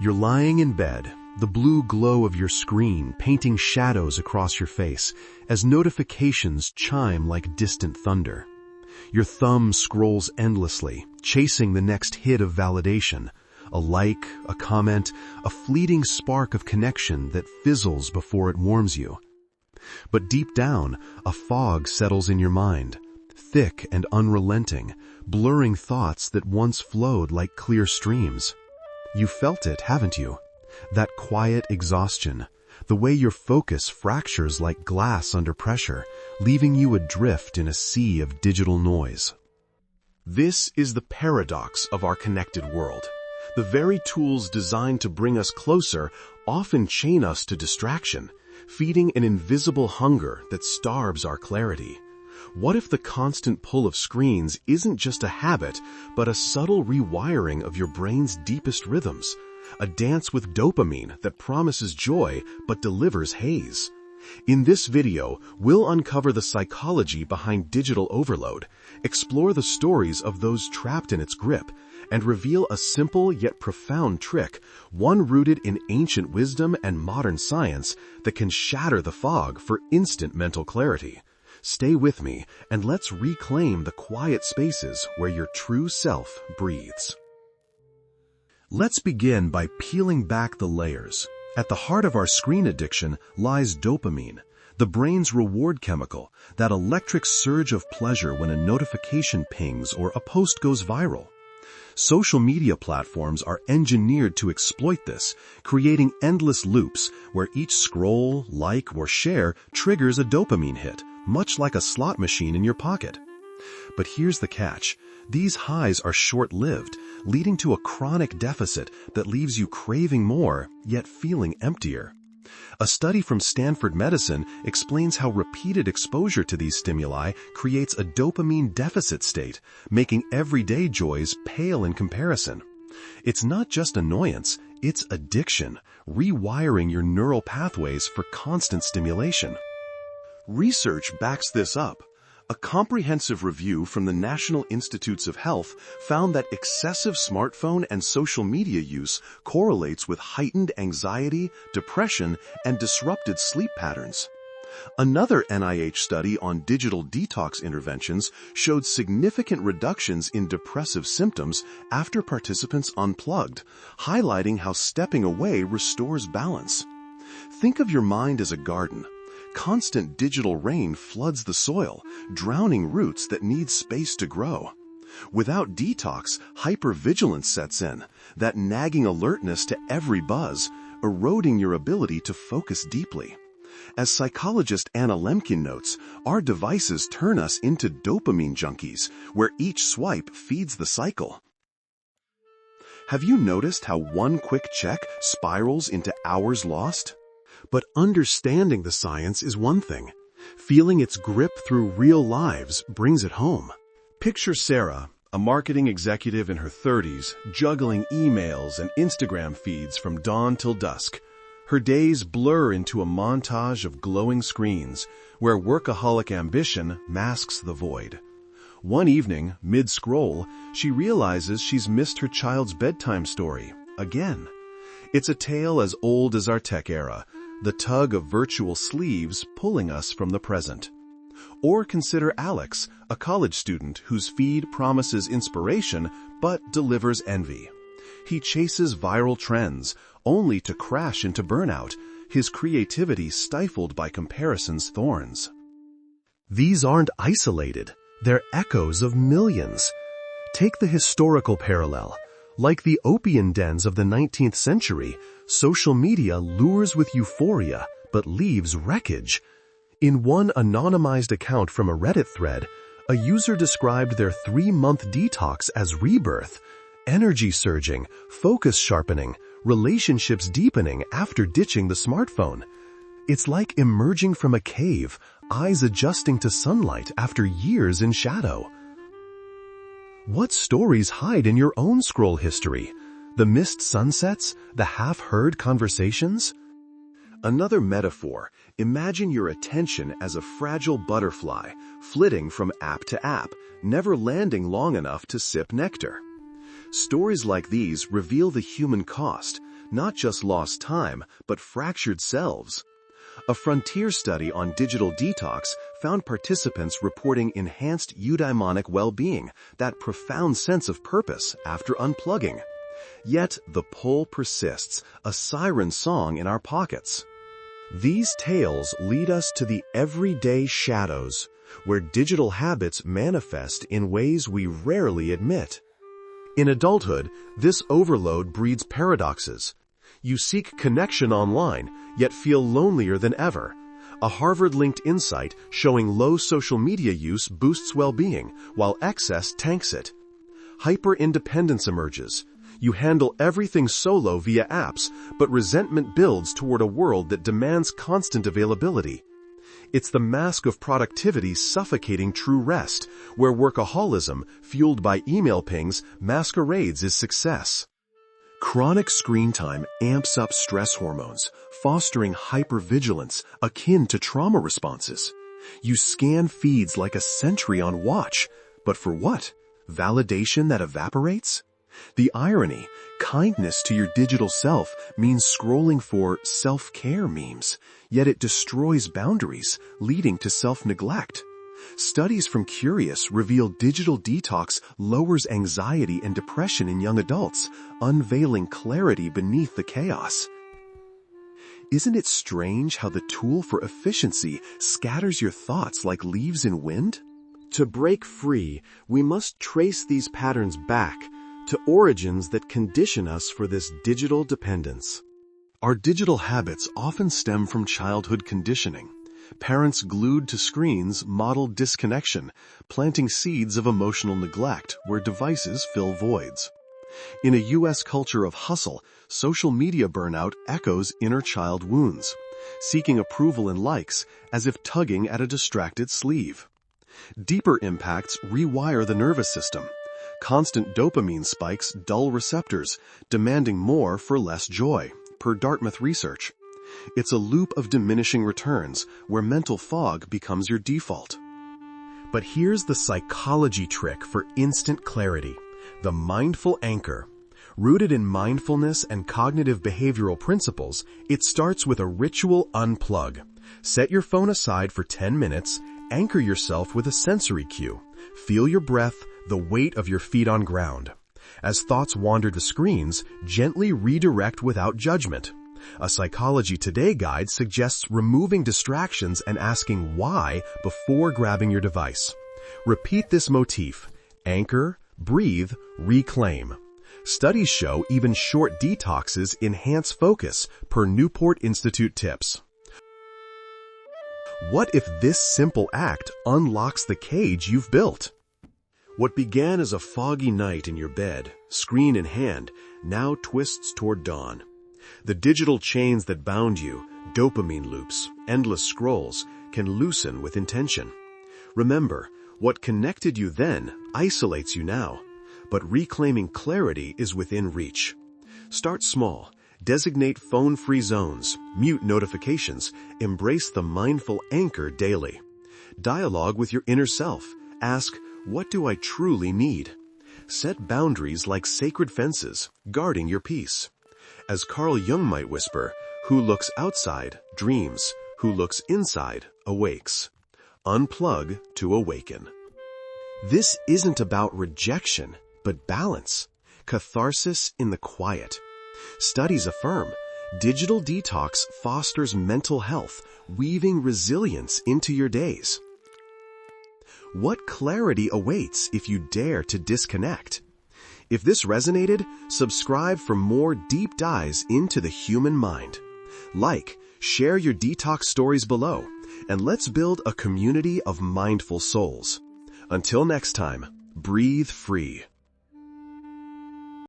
You're lying in bed, the blue glow of your screen painting shadows across your face as notifications chime like distant thunder. Your thumb scrolls endlessly, chasing the next hit of validation, a like, a comment, a fleeting spark of connection that fizzles before it warms you. But deep down, a fog settles in your mind, thick and unrelenting, blurring thoughts that once flowed like clear streams. You felt it, haven't you? That quiet exhaustion, the way your focus fractures like glass under pressure, leaving you adrift in a sea of digital noise. This is the paradox of our connected world. The very tools designed to bring us closer often chain us to distraction, feeding an invisible hunger that starves our clarity. What if the constant pull of screens isn't just a habit, but a subtle rewiring of your brain's deepest rhythms? A dance with dopamine that promises joy but delivers haze. In this video, we'll uncover the psychology behind digital overload, explore the stories of those trapped in its grip, and reveal a simple yet profound trick, one rooted in ancient wisdom and modern science that can shatter the fog for instant mental clarity. Stay with me, and let's reclaim the quiet spaces where your true self breathes. Let's begin by peeling back the layers. At the heart of our screen addiction lies dopamine, the brain's reward chemical, that electric surge of pleasure when a notification pings or a post goes viral. Social media platforms are engineered to exploit this, creating endless loops where each scroll, like, or share triggers a dopamine hit, much like a slot machine in your pocket. But here's the catch. These highs are short-lived, leading to a chronic deficit that leaves you craving more, yet feeling emptier. A study from Stanford Medicine explains how repeated exposure to these stimuli creates a dopamine deficit state, making everyday joys pale in comparison. It's not just annoyance, it's addiction, rewiring your neural pathways for constant stimulation. Research backs this up. A comprehensive review from the National Institutes of Health found that excessive smartphone and social media use correlates with heightened anxiety, depression, and disrupted sleep patterns. Another NIH study on digital detox interventions showed significant reductions in depressive symptoms after participants unplugged, highlighting how stepping away restores balance. Think of your mind as a garden. Constant digital rain floods the soil, drowning roots that need space to grow. Without detox, hypervigilance sets in, that nagging alertness to every buzz, eroding your ability to focus deeply. As psychologist Anna Lemkin notes, our devices turn us into dopamine junkies, where each swipe feeds the cycle. Have you noticed how one quick check spirals into hours lost? But understanding the science is one thing. Feeling its grip through real lives brings it home. Picture Sarah, a marketing executive in her 30s, juggling emails and Instagram feeds from dawn till dusk. Her days blur into a montage of glowing screens, where workaholic ambition masks the void. One evening, mid-scroll, she realizes she's missed her child's bedtime story, again. It's a tale as old as our tech era, the tug of virtual sleeves pulling us from the present. Or consider Alex, a college student whose feed promises inspiration but delivers envy. He chases viral trends, only to crash into burnout, his creativity stifled by comparison's thorns. These aren't isolated, they're echoes of millions. Take the historical parallel. Like the opium dens of the 19th century, social media lures with euphoria but leaves wreckage. In one anonymized account from a Reddit thread, a user described their 3-month detox as rebirth, energy surging, focus sharpening, relationships deepening after ditching the smartphone. It's like emerging from a cave, eyes adjusting to sunlight after years in shadow. What stories hide in your own scroll history? The missed sunsets? The half-heard conversations? Another metaphor, imagine your attention as a fragile butterfly, flitting from app to app, never landing long enough to sip nectar. Stories like these reveal the human cost, not just lost time, but fractured selves. A frontier study on digital detox found participants reporting enhanced eudaimonic well-being, that profound sense of purpose after unplugging. Yet the pull persists, a siren song in our pockets. These tales lead us to the everyday shadows, where digital habits manifest in ways we rarely admit. In adulthood, this overload breeds paradoxes. You seek connection online, yet feel lonelier than ever. A Harvard-linked insight showing low social media use boosts well-being, while excess tanks it. Hyper-independence emerges. You handle everything solo via apps, but resentment builds toward a world that demands constant availability. It's the mask of productivity suffocating true rest, where workaholism, fueled by email pings, masquerades as success. Chronic screen time amps up stress hormones, fostering hypervigilance akin to trauma responses. You scan feeds like a sentry on watch, but for what? Validation that evaporates? The irony, kindness to your digital self means scrolling for self-care memes, yet it destroys boundaries, leading to self-neglect. Studies from Curious reveal digital detox lowers anxiety and depression in young adults, unveiling clarity beneath the chaos. Isn't it strange how the tool for efficiency scatters your thoughts like leaves in wind? To break free, we must trace these patterns back to origins that condition us for this digital dependence. Our digital habits often stem from childhood conditioning. Parents glued to screens modeled disconnection, planting seeds of emotional neglect where devices fill voids. In a U.S. culture of hustle, social media burnout echoes inner child wounds, seeking approval and likes as if tugging at a distracted sleeve. Deeper impacts rewire the nervous system. Constant dopamine spikes dull receptors, demanding more for less joy, per Dartmouth research. It's a loop of diminishing returns, where mental fog becomes your default. But here's the psychology trick for instant clarity: the mindful anchor. Rooted in mindfulness and cognitive behavioral principles, it starts with a ritual unplug. Set your phone aside for 10 minutes, anchor yourself with a sensory cue. Feel your breath, the weight of your feet on ground. As thoughts wander to screens, gently redirect without judgment. A Psychology Today guide suggests removing distractions and asking why before grabbing your device. Repeat this motif: anchor, breathe, reclaim. Studies show even short detoxes enhance focus, per Newport Institute tips. What if this simple act unlocks the cage you've built? What began as a foggy night in your bed, screen in hand, now twists toward dawn. The digital chains that bound you, dopamine loops, endless scrolls, can loosen with intention. Remember, what connected you then isolates you now, but reclaiming clarity is within reach. Start small. Designate phone-free zones, mute notifications, embrace the mindful anchor daily. Dialogue with your inner self. Ask, what do I truly need? Set boundaries like sacred fences, guarding your peace. As Carl Jung might whisper, who looks outside dreams, who looks inside awakes. Unplug to awaken. This isn't about rejection, but balance. Catharsis in the quiet. Studies affirm digital detox fosters mental health, weaving resilience into your days. What clarity awaits if you dare to disconnect? If this resonated, subscribe for more deep dives into the human mind. Like, share your detox stories below, and let's build a community of mindful souls. Until next time, breathe free.